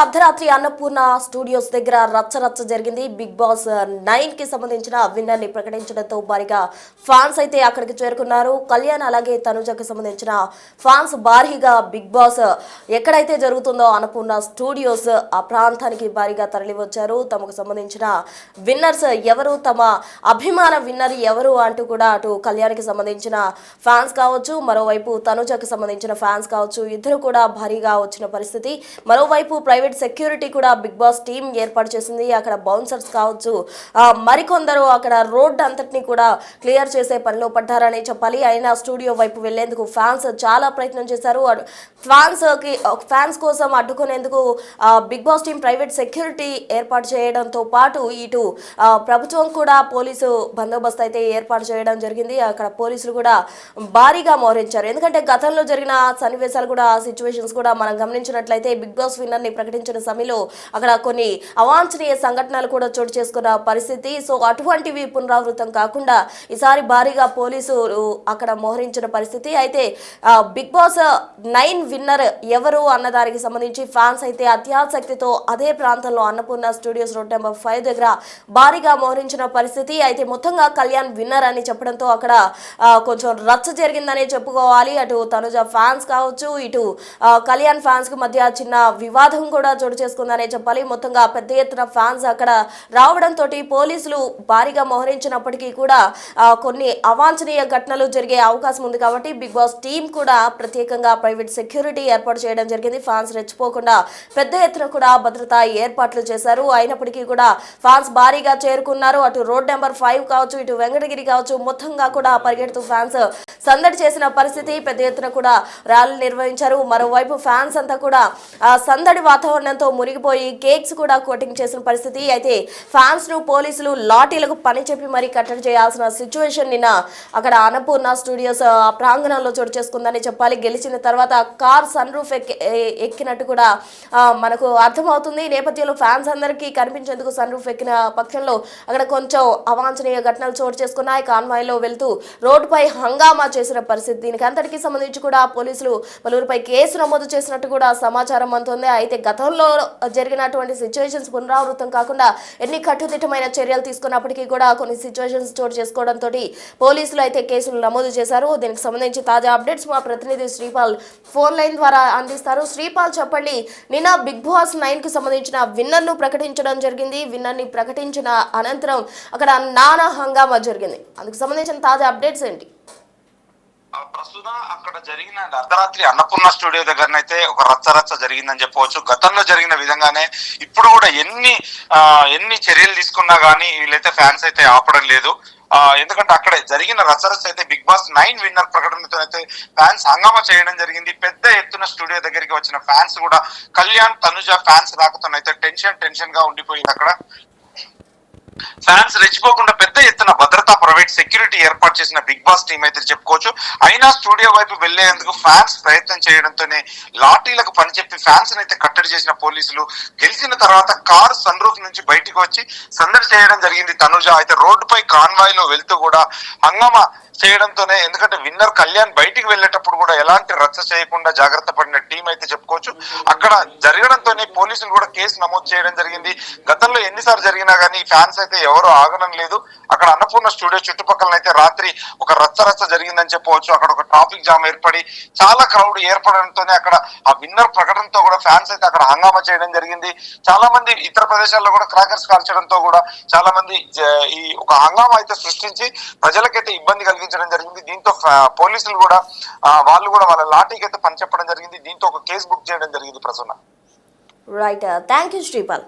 అర్ధరాత్రి అన్నపూర్ణ స్టూడియోస్ దగ్గర రచ్చ జరిగింది. బిగ్ బాస్ 9 కి సంబంధించిన విన్నర్ ని ప్రకటించడంతో భారీగా ఫ్యాన్స్ అయితే అక్కడికి చేరుకున్నారు. కళ్యాణ్ అలాగే తనుజకు సంబంధించిన ఫ్యాన్స్ భారీగా బిగ్ బాస్ ఎక్కడైతే జరుగుతుందో అన్నపూర్ణ స్టూడియోస్ ఆ ప్రాంతానికి భారీగా తరలివచ్చారు. తమకు సంబంధించిన విన్నర్స్ ఎవరు, తమ అభిమాన విన్నర్ ఎవరు అంటూ కూడా అటు కళ్యాణ్కి సంబంధించిన ఫ్యాన్స్ కావచ్చు, మరోవైపు తనుజకు సంబంధించిన ఫ్యాన్స్ కావచ్చు, ఇద్దరు కూడా భారీగా వచ్చిన పరిస్థితి. మరోవైపు ప్రైవేట్ సెక్యూరిటీ కూడా బిగ్ బాస్ టీం ఏర్పాటు చేసింది. అక్కడ బౌన్సర్స్ కావచ్చు, మరికొందరు అక్కడ రోడ్ అంతటిని కూడా క్లియర్ చేసే పనిలో పడ్డారని చెప్పాలి. అయినా స్టూడియో వైపు వెళ్లేందుకు ఫ్యాన్స్ చాలా ప్రయత్నం చేశారు. ఫ్యాన్స్ కోసం అడ్డుకునేందుకు Bigg Boss team private security ఏర్పాటు చేయడంతో పాటు ఇటు ప్రభుత్వం కూడా పోలీసు బందోబస్తు అయితే ఏర్పాటు చేయడం జరిగింది. అక్కడ పోలీసులు కూడా భారీగా మోహరించారు. ఎందుకంటే గతంలో జరిగిన సన్నివేశాలు కూడా, సిచ్యువేషన్స్ కూడా మనం గమనించినట్లయితే బిగ్ బాస్ విన్నర్ ని ప్రకటించిన సమయంలో అక్కడ కొన్ని అవాంఛనీయ సంఘటనలు కూడా చోటు చేసుకున్న పరిస్థితి. సో అటువంటివి పునరావృతం కాకుండా ఈసారి భారీగా పోలీసులు అక్కడ మోహరించిన పరిస్థితి. అయితే బిగ్ బాస్ 9 విన్నర్ ఎవరు అన్న దానికి సంబంధించి ఫ్యాన్స్ అయితే అత్యాసక్తితో అదే ప్రాంతంలో అన్నపూర్ణ స్టూడియోస్ రోడ్ నెంబర్ 5 దగ్గర భారీగా మోహరించిన పరిస్థితి. అయితే మొత్తంగా కళ్యాణ్ విన్నర్ అని చెప్పడంతో అక్కడ కొంచెం రచ్చ జరిగిందనే చెప్పుకోవాలి. అటు తనుజ ఫ్యాన్స్ కావచ్చు, ఇటు కళ్యాణ్ ఫ్యాన్స్ కు మధ్య చిన్న వివాదం కూడా చోటు చేసుకుందనే చెప్పాలి. మొత్తంగా పెద్ద ఎత్తున ఫ్యాన్స్ అక్కడ రావడంతో పోలీసులు భారీగా మోహరించినప్పటికీ కూడా కొన్ని అవాంఛనీయ ఘటనలు జరిగే అవకాశం ఉంది. కాబట్టి బిగ్ బాస్ టీం కూడా ప్రత్యేకంగా ప్రైవేట్ సెక్యూరిటీ ఏర్పాటు చేయడం జరిగింది. ఫ్యాన్స్ రెచ్చిపోకుండా పెద్ద ఎత్తున కూడా భద్రతా ఏర్పాట్లు చేశారు. అయినప్పటికీ కూడా ఫ్యాన్స్ భారీగా చేరుకున్నారు. అటు రోడ్ నెంబర్ 5 కావచ్చు, ఇటు వెంకటగిరి కావచ్చు, మొత్తంగా కూడా పరిగెడుతూ ఫ్యాన్స్ సందడి చేసిన పరిస్థితి. పెద్ద ఎత్తున కూడా ర్యాలీలు నిర్వహించారు. మరోవైపు ఫ్యాన్స్ అంతా కూడా సందడి వాతావరణంతో మునిగిపోయి కేక్స్ కూడా కోటింగ్ చేసిన పరిస్థితి. అయితే ఫ్యాన్స్ ను పోలీసులు లాఠీలకు పని చెప్పి మరీ కట్టడి చేయాల్సిన సిచ్యువేషన్ నిన్న అక్కడ అన్నపూర్ణ స్టూడియోస్ ప్రాంగణంలో చోటు చేసుకుందని చెప్పాలి. గెలిచిన తర్వాత కార్ సన్ రూఫ్ ఎక్కినట్టు కూడా మనకు అర్థమవుతుంది. ఈ నేపథ్యంలో ఫ్యాన్స్ అందరికీ కనిపించేందుకు సన్ రూఫ్ ఎక్కిన పక్షంలో అక్కడ కొంచెం అవాంఛనీయ ఘటనలు చోటు చేసుకున్నాయి. కాన్వాయ్లో వెళ్తూ రోడ్డుపై హంగామా చేసిన పరిస్థితి. దీనికి అంతటికీ సంబంధించి కూడా పోలీసులు పలువురిపై కేసు నమోదు చేసినట్టు కూడా సమాచారం అందుతుంది. అయితే గతంలో జరిగినటువంటి సిచ్యువేషన్స్ పునరావృతం కాకుండా ఎన్ని కట్టుదిట్టమైన చర్యలు తీసుకున్నప్పటికీ కూడా కొన్ని సిచ్యువేషన్స్ చోటు చేసుకోవడంతో పోలీసులు అయితే కేసులు నమోదు చేశారు. దీనికి సంబంధించి తాజా అప్డేట్స్ మా ప్రతినిధి శ్రీపాల్ ఫోన్ లైన్ ద్వారా అందిస్తారు. శ్రీపాల్, చెప్పండి, నిన్న బిగ్ బాస్ 9 కు సంబంధించిన విన్నర్ ను ప్రకటించడం జరిగింది. విన్నర్ ని ప్రకటించిన అనంతరం అక్కడ నానా హంగామా జరిగింది. అందుకు సంబంధించిన తాజా అప్డేట్స్ ఏంటి? ప్రస్తుతం అక్కడ జరిగిన అర్ధరాత్రి అన్నపూర్ణ స్టూడియో దగ్గరనైతే ఒక రచ్చ జరిగిందని చెప్పవచ్చు. గతంలో జరిగిన విధంగానే ఇప్పుడు కూడా ఎన్ని చర్యలు తీసుకున్నా గానీ వీళ్ళైతే ఫ్యాన్స్ అయితే ఆపడం లేదు. ఎందుకంటే అక్కడ జరిగిన రచ్చరచ్చ అయితే బిగ్ బాస్ 9 విన్నర్ ప్రకటనతో అయితే ఫ్యాన్స్ హంగామా చేయడం జరిగింది. పెద్ద ఎత్తున స్టూడియో దగ్గరికి వచ్చిన ఫ్యాన్స్ కూడా కళ్యాణ్ తనుజ ఫ్యాన్స్ రాకతోనైతే టెన్షన్ గా ఉండిపోయింది. అక్కడ ఫ్యాన్స్ రెచ్చిపోకుండా పెద్ద ఎత్తున భద్రతా ప్రైవేట్ సెక్యూరిటీ ఏర్పాటు చేసిన బిగ్ బాస్ టీం అయితే చెప్పుకోవచ్చు. అయినా స్టూడియో వైపు వెళ్లేందుకు ఫ్యాన్స్ ప్రయత్నం చేయడంతోనే లాఠీలకు పనిచెప్పి ఫ్యాన్స్ అయితే కట్టడి చేసిన పోలీసులు గెలిచిన తర్వాత కారు సన్ రూఫ్ నుంచి బయటకు వచ్చి సందడి చేయడం జరిగింది. తనుజ అయితే రోడ్డుపై కాన్వాయ్ లో వెళ్తూ కూడా హంగామా చేయడంతోనే, ఎందుకంటే విన్నర్ కళ్యాణ్ బయటికి వెళ్లేటప్పుడు కూడా ఎలాంటి రచ్చ చేయకుండా జాగ్రత్త పడిన టీం అయితే చెప్పుకోవచ్చు. అక్కడ జరగడంతోనే పోలీసులు కూడా కేసు నమోదు చేయడం జరిగింది. గతంలో ఎన్నిసార్లు జరిగినా కానీ ఫ్యాన్స్ అయితే ఎవరు ఆగడం లేదు. అక్కడ అన్నపూర్ణ స్టూడియో చుట్టుపక్కల అయితే రాత్రి ఒక రచ్చ జరిగిందని చెప్పవచ్చు. అక్కడ ఒక ట్రాఫిక్ జామ్ ఏర్పడి చాలా క్రౌడ్ ఏర్పడడంతోనే అక్కడ ఆ విన్నర్ ప్రకటనతో కూడా ఫ్యాన్స్ అయితే అక్కడ హంగామా చేయడం జరిగింది. చాలా మంది ఇతర ప్రదేశాల్లో కూడా క్రాకర్స్ కాల్చడంతో కూడా చాలా మంది ఈ ఒక హంగామా అయితే సృష్టించి ప్రజలకైతే ఇబ్బంది కలిగించడం జరిగింది. దీంతో పోలీసులు కూడా వాళ్ళు కూడా వాళ్ళ లాఠీకి అయితే పని చెప్పడం జరిగింది. దీంతో ఒక కేసు బుక్ చేయడం జరిగింది. Prasanna, right, thank you Sripal.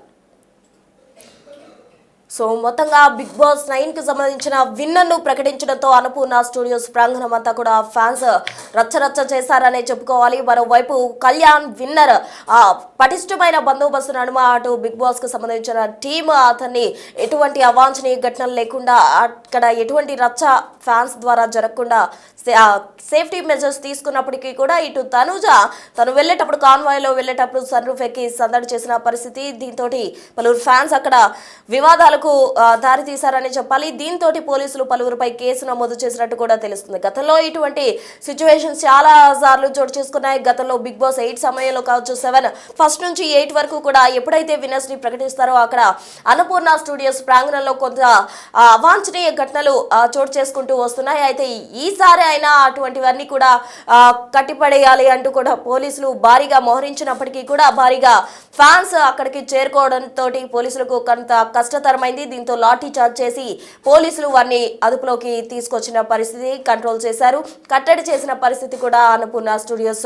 So మొత్తంగా బిగ్ బాస్ 9 కు సంబంధించిన విన్నర్ ను ప్రకటించడంతో అన్నపూర్ణ స్టూడియోస్ ప్రాంగణం అంతా కూడా ఫ్యాన్స్ రచ్చ చేశారనే చెప్పుకోవాలి. మరోవైపు కళ్యాణ్ విన్నర్ పటిష్టమైన బందోబస్తు నడుమ అటు బిగ్ బాస్ కు సంబంధించిన టీమ్ అతన్ని ఎటువంటి అవాంఛనీయ ఘటనలు లేకుండా, అక్కడ ఎటువంటి రచ్చ ఫ్యాన్స్ ద్వారా జరగకుండా సేఫ్టీ మెజర్స్ తీసుకున్నప్పటికీ కూడా ఇటు తనుజ తను వెళ్ళేటప్పుడు కాన్వాయ్లో వెళ్ళేటప్పుడు సన్ రూఫ్ ఎక్కి సందడి చేసిన పరిస్థితి. దీంతో పలువురు ఫ్యాన్స్ అక్కడ వివాదాలు పరిణామాలకు దారి తీశారని చెప్పాలి. దీంతో పోలీసులు పలువురిపై కేసు నమోదు చేసినట్టు కూడా తెలుస్తుంది. గతంలో ఇటువంటి సిచ్యువేషన్స్ చాలా సార్లు చోటు చేసుకున్నాయి. గతంలో బిగ్ బాస్ 8 సమయంలో కావచ్చు, 7 ఫస్ట్ నుంచి 8 వరకు కూడా ఎప్పుడైతే విన్నర్స్ ని ప్రకటిస్తారో అక్కడ అన్నపూర్ణ స్టూడియోస్ ప్రాంగణంలో కొంత అవాంఛనీయ ఘటనలు చోటు చేసుకుంటూ వస్తున్నాయి. అయితే ఈసారి అయినా అటువంటివన్నీ కూడా కట్టిపడేయాలి అంటూ కూడా పోలీసులు భారీగా మోహరించినప్పటికీ కూడా భారీగా ఫ్యాన్స్ అక్కడికి చేరుకోవడంతో పోలీసులకు కొంత కష్టతరమైంది. దీంతో లాఠీ చార్జ్ చేసి పోలీసులు వారిని అదుపులోకి తీసుకొచ్చిన పరిస్థితి, కంట్రోల్ చేశారు. కట్టడి చేసిన పరిస్థితి కూడా అన్నపూర్ణ స్టూడియోస్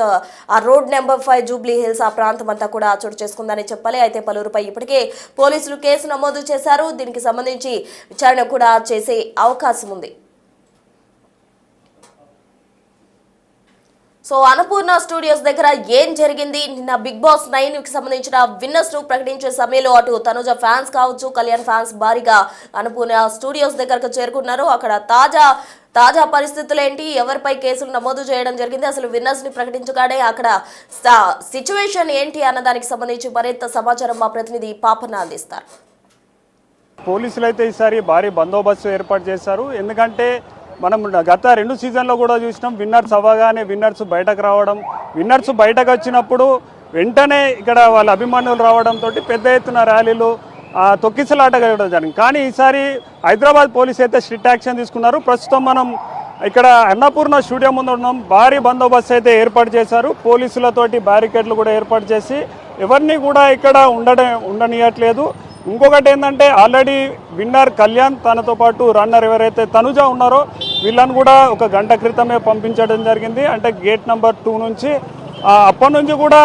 ఆ రోడ్ నెంబర్ 5 జూబ్లీ హిల్స్ ఆ ప్రాంతం అంతా కూడా చోటు చేసుకుందని చెప్పాలి. అయితే పలువురిపై ఇప్పటికే పోలీసులు కేసు నమోదు చేశారు. దీనికి సంబంధించి విచారణ కూడా చేసే అవకాశం ఉంది. సో అన్నపూర్ణ స్టూడియోస్ దగ్గర ఏం జరిగింది? నిన్న బిగ్ బాస్ 9 కి సంబంధించిన విన్నర్స్ ను ప్రకటించే సమయంలో అటు తనుజ ఫ్యాన్స్ కావచ్చు, కళ్యాణ్ ఫ్యాన్స్ భారీగా అన్నపూర్ణ స్టూడియోస్ దగ్గరకు చేరుకున్నారు. అక్కడ తాజా పరిస్థితులు ఏంటి, ఎవరిపై కేసులు నమోదు చేయడం జరిగింది, అసలు విన్నర్స్ ని ప్రకటించగానే అక్కడ సిచ్యువేషన్ ఏంటి అన్న దానికి సంబంధించి మరింత సమాచారం మా ప్రతినిధి పాపన్న అందిస్తారు. పోలీసులు అయితే ఈసారి భారీ బందోబస్తు ఏర్పాటు చేశారు. ఎందుకంటే మనం గత 2 సీజన్లో కూడా చూసినాం, విన్నర్స్ అవ్వగానే విన్నర్స్ బయటకు రావడం, విన్నర్స్ బయటకు వచ్చినప్పుడు వెంటనే ఇక్కడ వాళ్ళ అభిమానులు రావడంతో పెద్ద ఎత్తున ర్యాలీలు తొక్కిసలాట జరిగింది. కానీ ఈసారి హైదరాబాద్ పోలీసు అయితే స్ట్రిక్ట్ యాక్షన్ తీసుకున్నారు. ప్రస్తుతం మనం ఇక్కడ అన్నపూర్ణ స్టూడియో ముందు ఉన్నాం. భారీ బందోబస్తు అయితే ఏర్పాటు చేశారు. పోలీసులతోటి బ్యారికేడ్లు కూడా ఏర్పాటు చేసి ఎవరిని కూడా ఇక్కడ ఉండనియట్లేదు. ఇంకొకటి ఏంటంటే ఆల్రెడీ విన్నర్ కళ్యాణ్ తనతో పాటు రన్నర్ ఎవరైతే తనుజ ఉన్నారో వీళ్ళని కూడా ఒక గంట క్రితమే పంపించడం జరిగింది. అంటే గేట్ నెంబర్ 2 నుంచి అప్పటి నుంచి కూడా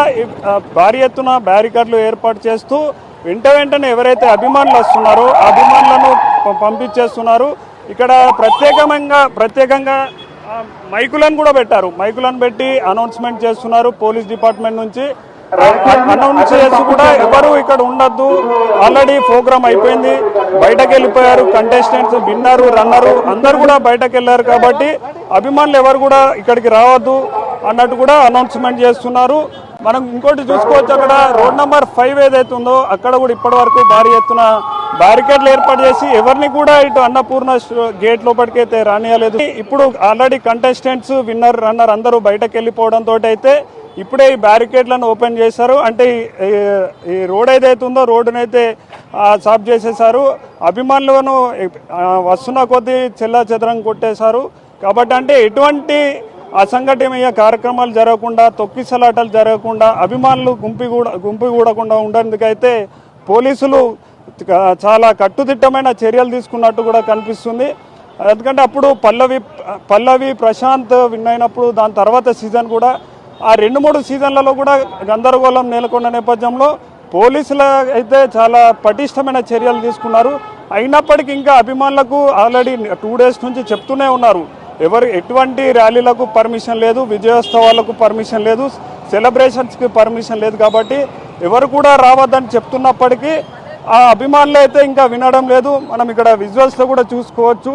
భారీ ఎత్తున బ్యారికేడ్లు ఏర్పాటు చేస్తూ వెంటనే ఎవరైతే అభిమానులు వస్తున్నారో అభిమానులను పంపించేస్తున్నారు. ఇక్కడ ప్రత్యేకంగా మైకులను కూడా పెట్టారు. మైకులను పెట్టి అనౌన్స్మెంట్ చేస్తున్నారు. పోలీస్ డిపార్ట్మెంట్ నుంచి అనౌన్స్ చేసి కూడా ఎవరు ఇక్కడ ఉండద్దు, ఆల్రెడీ ప్రోగ్రామ్ అయిపోయింది, బయటకు వెళ్ళిపోయారు కంటెస్టెంట్స్, విన్నరు రన్నరు అందరు కూడా బయటకు వెళ్ళారు కాబట్టి అభిమానులు ఎవరు కూడా ఇక్కడికి రావద్దు అన్నట్టు కూడా అనౌన్స్మెంట్ చేస్తున్నారు. మనం ఇంకోటి చూసుకోవచ్చు, అక్కడ రోడ్ నెంబర్ 5 ఏదైతే ఉందో అక్కడ కూడా ఇప్పటి వరకు భారీ ఎత్తున బ్యారికేడ్లు ఏర్పాటు చేసి ఎవరిని కూడా ఇటు అన్నపూర్ణ గేట్ లోపలికైతే రానియలేదు. ఇప్పుడు ఆల్రెడీ కంటెస్టెంట్స్ విన్నర్ రన్నర్ అందరూ బయటకు వెళ్ళిపోవడంతో అయితే ఇప్పుడే ఈ బ్యారికేడ్లను ఓపెన్ చేశారు. అంటే ఈ రోడ్ ఏదైతే ఉందో రోడ్డునైతే సాఫ్ చేసేసారు. అభిమానులను వస్తున్న కొద్దీ చెల్లాచెదరం కొట్టేశారు. కాబట్టి అంటే ఎటువంటి అసంఘటనీయ కార్యక్రమాలు జరగకుండా, తొక్కిసలాటలు జరగకుండా, అభిమానులు గుంపుగూడకుండా ఉండేందుకైతే పోలీసులు చాలా కట్టుదిట్టమైన చర్యలు తీసుకున్నట్టు కూడా కనిపిస్తుంది. ఎందుకంటే అప్పుడు పల్లవి ప్రశాంత్ విన్ అయినప్పుడు దాని తర్వాత సీజన్ కూడా ఆ 2-3 సీజన్లలో కూడా గందరగోళం నెలకొన్న నేపథ్యంలో పోలీసులు అయితే చాలా పటిష్టమైన చర్యలు తీసుకున్నారు. అయినప్పటికీ ఇంకా అభిమానులకు ఆల్రెడీ 2 డేస్ నుంచి చెప్తూనే ఉన్నారు, ఎటువంటి ర్యాలీలకు పర్మిషన్ లేదు, విజయోత్సవాలకు పర్మిషన్ లేదు, సెలబ్రేషన్స్కి పర్మిషన్ లేదు. కాబట్టి ఎవరు కూడా రావద్దని చెప్తున్నప్పటికీ ఆ అభిమానులు అయితే ఇంకా వినడం లేదు. మనం ఇక్కడ విజువల్స్లో కూడా చూసుకోవచ్చు.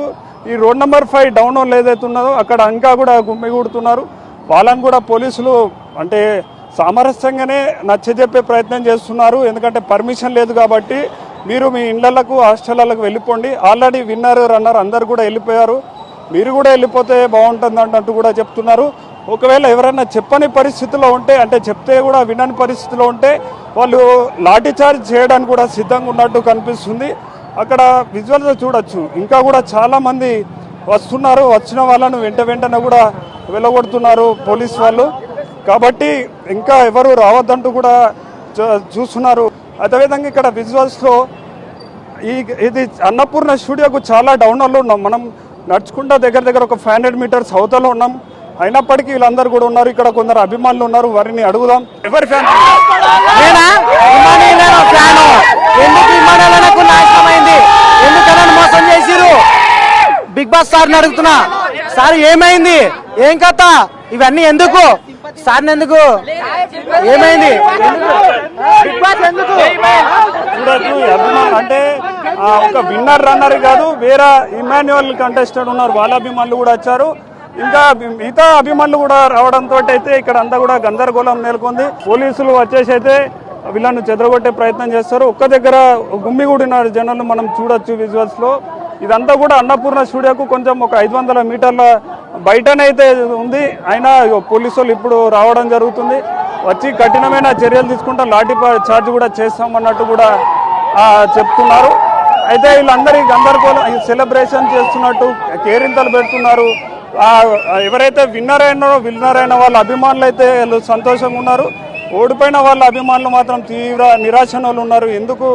ఈ రోడ్ నెంబర్ 5 డౌన్ ఏదైతే ఉన్నదో అక్కడ ఇంకా కూడా గుమ్మిగూడుతున్నారు. వాళ్ళని కూడా పోలీసులు అంటే సామరస్యంగానే నచ్చజెప్పే ప్రయత్నం చేస్తున్నారు. ఎందుకంటే పర్మిషన్ లేదు కాబట్టి మీరు మీ ఇళ్లకు హాస్టళ్లకు వెళ్ళిపోండి, ఆల్రెడీ విన్నర్ రన్నర్ అందరు కూడా వెళ్ళిపోయారు, మీరు కూడా వెళ్ళిపోతే బాగుంటుంది అన్నట్టు కూడా చెప్తున్నారు. ఒకవేళ ఎవరైనా చెప్పని పరిస్థితిలో ఉంటే, అంటే చెప్తే కూడా వినని పరిస్థితిలో ఉంటే వాళ్ళు లాఠీ చార్జ్ చేయడానికి కూడా సిద్ధంగా ఉన్నట్టు కనిపిస్తుంది. అక్కడ విజువల్స్ చూడొచ్చు, ఇంకా కూడా చాలామంది వస్తున్నారు. వచ్చిన వాళ్ళను వెంటనే కూడా వెళ్ళగొడుతున్నారు పోలీస్ వాళ్ళు. కాబట్టి ఇంకా ఎవరు రావద్దంటూ కూడా చూస్తున్నారు. అదేవిధంగా ఇక్కడ విజువల్స్లో ఇది అన్నపూర్ణ స్టూడియోకు చాలా డౌన్లో ఉన్నాం. మనం నడుచుకుంటా దగ్గర ఒక 500 మీటర్స్ అవతల ఉన్నాం. అయినప్పటికీ వీళ్ళందరూ కూడా ఉన్నారు. ఇక్కడ కొందరు అభిమానులు ఉన్నారు, వారిని అడుగుదాం. ఎవరి ఫ్యాన్? ఎందుకని మోసం చేసిరు? బిగ్ బాస్ సార్ని అడుగుతున్నా, సార్ ఏమైంది, ఏం కథ, ఇవన్నీ ఎందుకు సార్, ఎందుకు ఏమైంది? అంటే ఒక విన్నర్ రన్నర్ కాదు, వేరే ఇమాన్యువల్ కంటెస్టెంట్ ఉన్నారు, వాళ్ళ అభిమానులు కూడా వచ్చారు. ఇంకా మిగతా అభిమానులు కూడా రావడంతో అయితే ఇక్కడ అంతా కూడా గందరగోళం నెలకొంది. పోలీసులు వచ్చేసి అయితే వీళ్ళను చెదరగొట్టే ప్రయత్నం చేస్తారు. ఒక్క దగ్గర గుమ్మిగూడిన జనాలు మనం చూడొచ్చు విజువల్స్ లో. ఇదంతా కూడా అన్నపూర్ణ స్టూడియోకు కొంచెం ఒక 500 మీటర్ల బయటనైతే ఉంది. అయినా పోలీసు వాళ్ళు ఇప్పుడు రావడం జరుగుతుంది. వచ్చి కఠినమైన చర్యలు తీసుకుంటాం, లాఠీ చార్జ్ కూడా చేస్తామన్నట్టు కూడా చెప్తున్నారు. అయితే వీళ్ళందరి గందరగోళం సెలబ్రేషన్ చేస్తున్నట్టు కేరింతలు పెడుతున్నారు. ఎవరైతే విన్నర్ అయిన వాళ్ళ అభిమానులు అయితే వీళ్ళు సంతోషంగా ఉన్నారు. ఓడిపోయిన వాళ్ళ అభిమానులు మాత్రం తీవ్ర నిరాశలో ఉన్నారు. ఎందుకు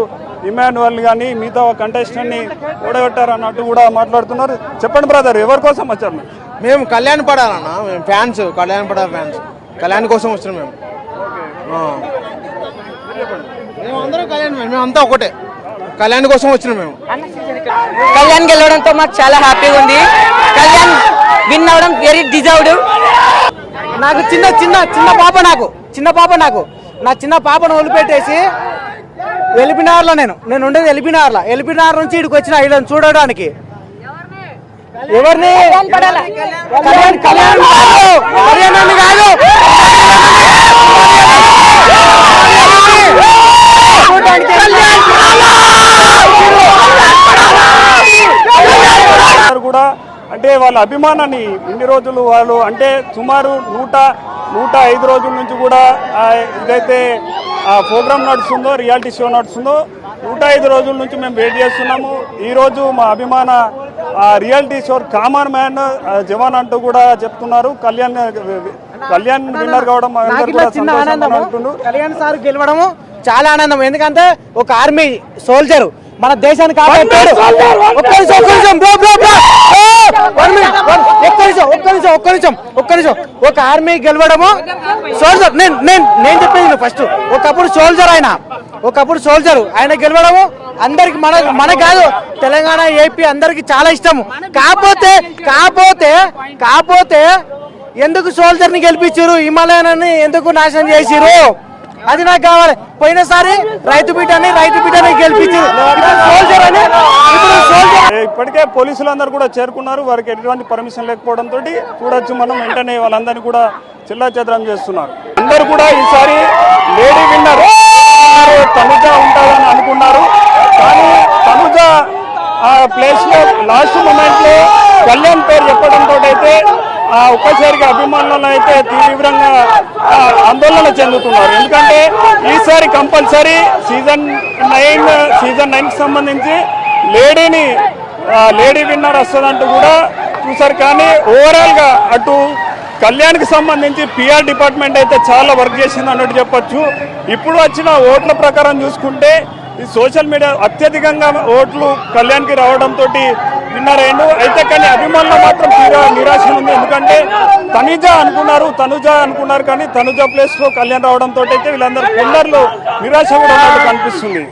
ఇమాన్యువల్ కానీ మిగతా కంటెస్టెంట్ని ఓడగొట్టారు అన్నట్టు కూడా మాట్లాడుతున్నారు. చెప్పండి బ్రదర్, ఎవరి కోసం వచ్చారు? మేము కళ్యాణ్ పడాలన్నా, మేము ఫ్యాన్స్, కళ్యాణ్ పడా ఫ్యాన్స్. కళ్యాణ్ కోసం వచ్చినాం మేము. మేమందరం కళ్యాణ్, మేమంతా ఒకటే కళ్యాణ్ కోసం వచ్చినాం మేము. కళ్యాణ్ గెలవడంతో మాకు చాలా హ్యాపీగా ఉంది. కళ్యాణ్ విన్ అవడం వెరీ డిజర్వ్డ్. నాకు చిన్న పాప నాకు నా చిన్న పాపను వదిలిపెట్టేసి ఎలిపినార్లో నేను ఉండేది ఎలిపినార్ నుంచి ఇక్కడికి వచ్చిన వీళ్ళని చూడడానికి. ఎవరిని? కళ్యాణ్ కాదు. కూడా అంటే వాళ్ళ అభిమానాన్ని ఇన్ని రోజులు వాళ్ళు అంటే సుమారు 105 రోజుల నుంచి కూడా ఇదైతే ప్రోగ్రామ్ నడుస్తుందో, రియాలిటీ షో నడుస్తుందో 105 రోజుల నుంచి మేము వెయిట్ చేస్తున్నాము. ఈరోజు మా అభిమాన రియాలిటీ షో కామన్ మ్యాన్ జవాన్ అంటూ కూడా చెప్తున్నారు. కళ్యాణ్ విన్నర్ కావడం కళ్యాణ్ సార్ గెలవడము చాలా ఆనందం. ఎందుకంటే ఒక ఆర్మీ సోల్జర్ మన దేశాన్ని కాపాడాడు. ఒక ఆర్మీ గెలవడము సోల్జర్. నేను చెప్పేది ఫస్ట్, ఒకప్పుడు సోల్జర్ ఆయన గెలవడము అందరికి మన కాదు తెలంగాణ, ఏపీ అందరికి చాలా ఇష్టము. కాకపోతే ఎందుకు సోల్జర్ ని గెలిపించారు, హిమాలయాన్ని ఎందుకు నాశనం చేసిరు, అది నాకు కావాలి. పోయినసారి రైతు బిడ్డని గెలిపించారు. ఇప్పటికే పోలీసులందరూ కూడా చేరుకున్నారు. వారికి ఎటువంటి పర్మిషన్ లేకపోవడంతో చూడొచ్చు మనం. వెంటనే వాళ్ళందరినీ కూడా చెల్లాచెదరం చేస్తున్నారు. అందరూ కూడా ఈసారి లేడీ విన్నర్ తనుజ ఉంటుందని అనుకున్నారు. కానీ తనుజ ప్లేస్ లో లాస్ట్ మూమెంట్ లో కళ్యాణ్ పేరు చెప్పడంతో అయితే ఒక్కసారిగా అభిమానులను అయితే తీవ్రంగా ఆందోళన చెందుతున్నారు. ఎందుకంటే ఈసారి కంపల్సరీ సీజన్ 9 కి సంబంధించి లేడీ విన్నర్ వస్తుందంటూ కూడా చూసారు. కానీ ఓవరాల్ గా అటు కళ్యాణ్కి సంబంధించి పిఆర్ డిపార్ట్మెంట్ అయితే చాలా వర్క్ చేసింది అన్నట్టు చెప్పొచ్చు. ఇప్పుడు వచ్చిన ఓట్ల ప్రకారం చూసుకుంటే ఈ సోషల్ మీడియా అత్యధికంగా ఓట్లు కళ్యాణ్కి రావడంతో విన్నర్ అయ్యిండు. అయితే కానీ అభిమానులు మాత్రం తీవ్ర నిరాశ ఉంది. ఎందుకంటే తనుజ అనుకున్నారు కానీ తనుజ ప్లేస్ లో కళ్యాణ్ రావడంతో అయితే వీళ్ళందరూ కొందరు నిరాశ కూడా ఉన్నట్టు కనిపిస్తుంది.